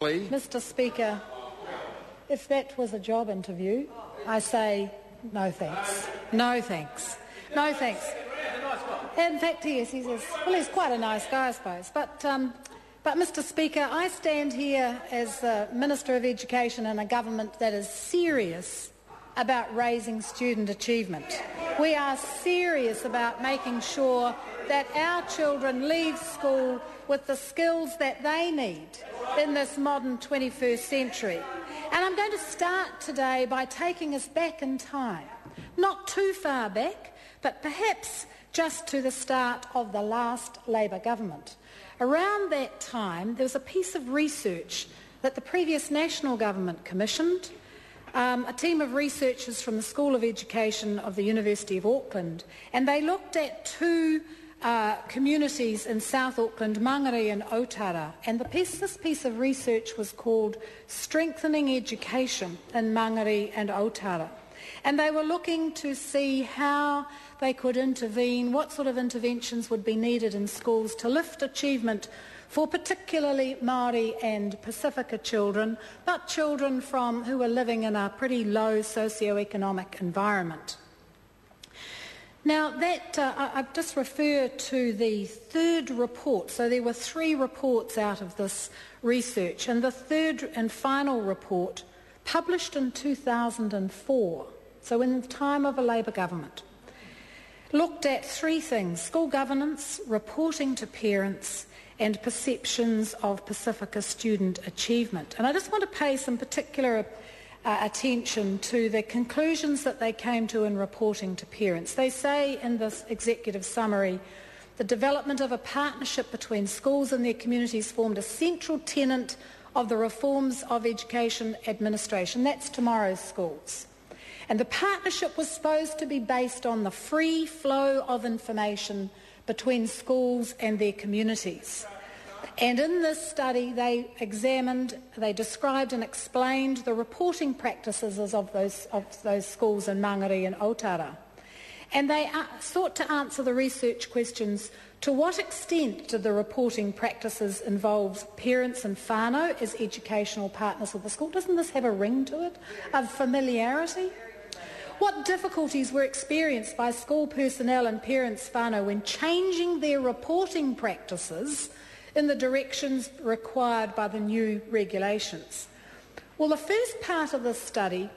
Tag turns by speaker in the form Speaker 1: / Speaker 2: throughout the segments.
Speaker 1: Mr. Speaker, if that was a job interview, I say no thanks. No thanks. No thanks. In fact, he is. Well, he's quite a nice guy, I suppose. But Mr. Speaker, I stand here as the Minister of Education in a government that is serious about raising student achievement. We are serious about making sure that our children leave school with the skills that they need in this modern 21st century. And I'm going to start today by taking us back in time, not too far back, but perhaps just to the start of the last Labor government. Around that time, there was a piece of research that the previous national government commissioned. A team of researchers from the School of Education of the University of Auckland, and they looked at two communities in South Auckland, Mangere and Otara, and this piece of research was called Strengthening Education in Mangere and Otara. And they were looking to see how they could intervene, what sort of interventions would be needed in schools to lift achievement for particularly Māori and Pacifica children, but children who were living in a pretty low socioeconomic environment. Now, I've just referred to the third report. So there were three reports out of this research, and the third and final report, published in 2004, so in the time of a Labor government, looked at three things: school governance, reporting to parents, and perceptions of Pacifica student achievement. And I just want to pay some particular attention to the conclusions that they came to in reporting to parents. They say in this executive summary, the development of a partnership between schools and their communities formed a central tenet of the reforms of education administration. That's tomorrow's schools. And the partnership was supposed to be based on the free flow of information between schools and their communities. And in this study, they described and explained the reporting practices of those schools in Mangere and Otara. And they sought to answer the research questions: to what extent did the reporting practices involve parents and whānau as educational partners of the school? Doesn't this have a ring to it, of familiarity? What difficulties were experienced by school personnel and parents whānau when changing their reporting practices in the directions required by the new regulations? Well, the first part of this study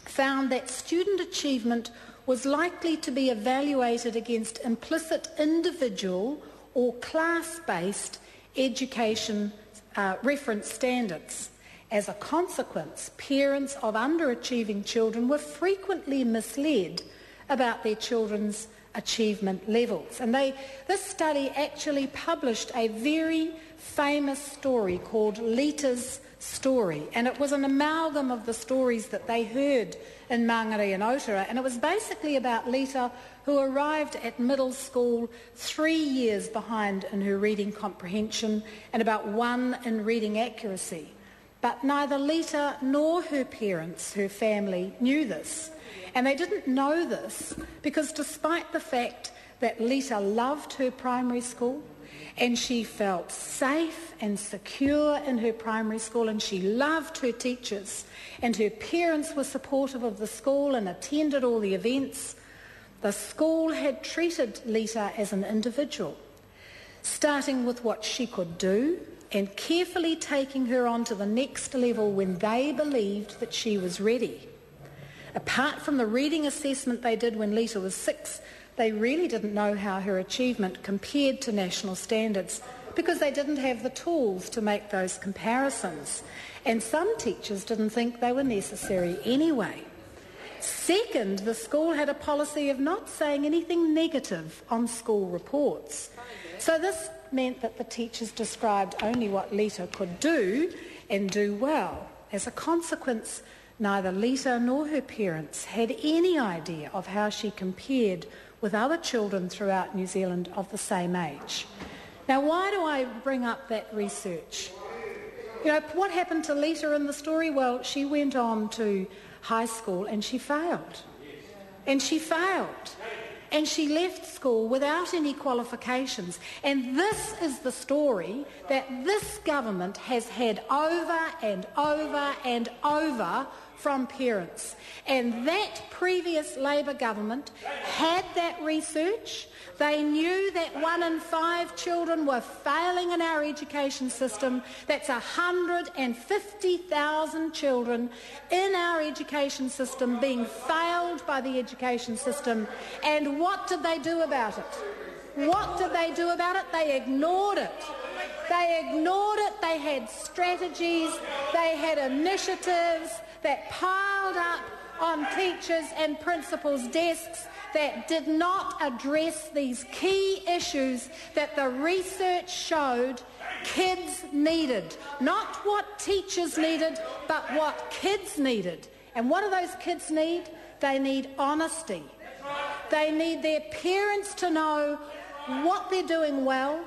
Speaker 1: found that student achievement was likely to be evaluated against implicit individual or class-based education reference standards. As a consequence, parents of underachieving children were frequently misled about their children's achievement levels. And this study actually published a very famous story called Lita's story, and it was an amalgam of the stories that they heard in Mangere and Otara, and it was basically about Lita, who arrived at middle school 3 years behind in her reading comprehension and about 1 in reading accuracy. But neither Lita nor her parents, her family, knew this. And they didn't know this because despite the fact that Lita loved her primary school and she felt safe and secure in her primary school and she loved her teachers and her parents were supportive of the school and attended all the events, the school had treated Lita as an individual, starting with what she could do and carefully taking her on to the next level when they believed that she was ready. Apart from the reading assessment they did when Lita was 6, they really didn't know how her achievement compared to national standards because they didn't have the tools to make those comparisons. And some teachers didn't think they were necessary anyway. Second, the school had a policy of not saying anything negative on school reports. So this meant that the teachers described only what Lita could do and do well. As a consequence, neither Lita nor her parents had any idea of how she compared with other children throughout New Zealand of the same age. Now, why do I bring up that research? You know, what happened to Lita in the story? Well, she went on to high school and she failed. And she failed. and she left school without any qualifications. And this is the story that this government has had over and over and over from parents. And that previous Labor government had that research. They knew that 1 in 5 children were failing in our education system. That's 150,000 children in our education system being failed by the education system. And what did they do about it? What did they do about it? They ignored it. They ignored it. They had strategies. They had initiatives that piled up on teachers' and principals' desks that did not address these key issues that the research showed kids needed. Not what teachers needed, but what kids needed. And what do those kids need? They need honesty. They need their parents to know what they're doing well,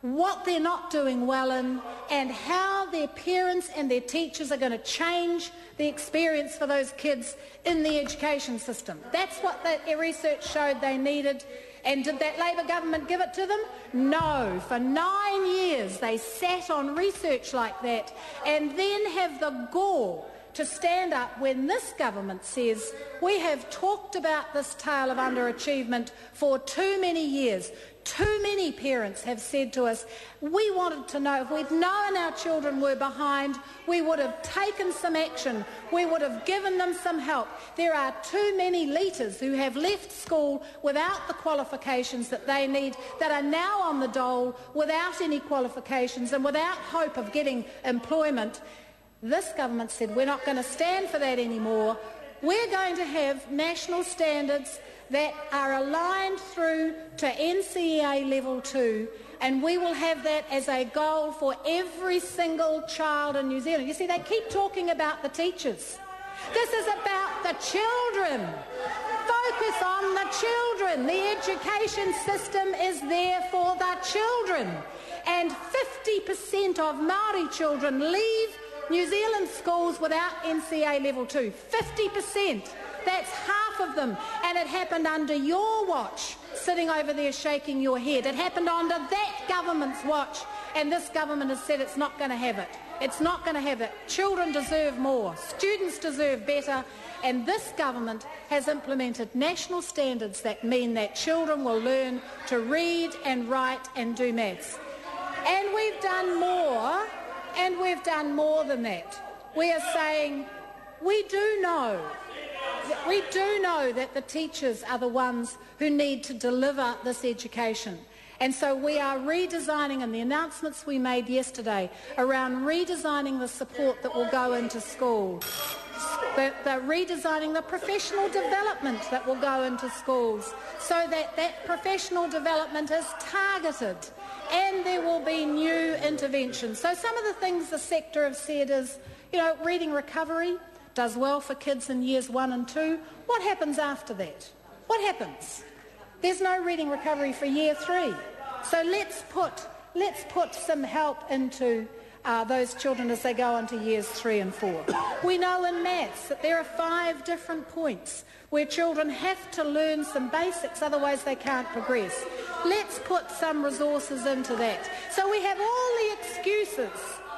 Speaker 1: what they're not doing well in, and how their parents and their teachers are going to change the experience for those kids in the education system. That's what the research showed they needed. And did that Labor government give it to them? No. For 9 years they sat on research like that and then have the gall to stand up when this government says, we have talked about this tale of underachievement for too many years. Too many parents have said to us, we wanted to know, if we'd known our children were behind, we would have taken some action, we would have given them some help. There are too many leeters who have left school without the qualifications that they need, that are now on the dole without any qualifications and without hope of getting employment. This government said, we're not going to stand for that anymore. We're going to have national standards that are aligned through to NCEA level 2, and we will have that as a goal for every single child in New Zealand. You see, they keep talking about the teachers. This is about the children. Focus on the children. The education system is there for the children. And 50% of Māori children leave New Zealand schools without NCEA level 2. 50%. That's half of them. And it happened under your watch, sitting over there shaking your head. It happened under that government's watch. And this government has said it's not going to have it. It's not going to have it. Children deserve more. Students deserve better. And this government has implemented national standards that mean that children will learn to read and write and do maths. And we've done more, and we've done more than that. We are saying we do know that the teachers are the ones who need to deliver this education. And so we are redesigning, and the announcements we made yesterday around redesigning the support that will go into schools, they're redesigning the professional development that will go into schools so that that professional development is targeted and there will be new interventions. So some of the things the sector have said is, reading recovery does well for kids in years 1 and 2. What happens after that? What happens? There's no reading recovery for year 3. So let's put some help into those children as they go into years 3 and 4. We know in maths that there are 5 different points where children have to learn some basics, otherwise they can't progress. Let's put some resources into that. So we have all the excuses.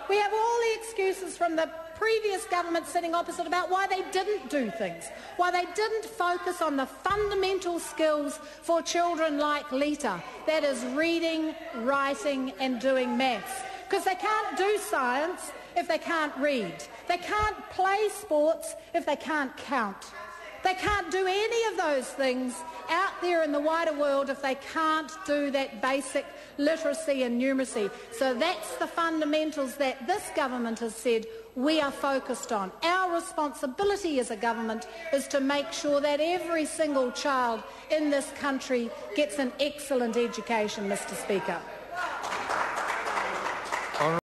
Speaker 1: We have all the excuses from the previous government sitting opposite about why they didn't do things, why they didn't focus on the fundamental skills for children like Lita, that is reading, writing and doing maths. Because they can't do science if they can't read. They can't play sports if they can't count. They can't do any of those things out there in the wider world if they can't do that basic literacy and numeracy. So that's the fundamentals that this government has said we are focused on. Our responsibility as a government is to make sure that every single child in this country gets an excellent education, Mr. Speaker.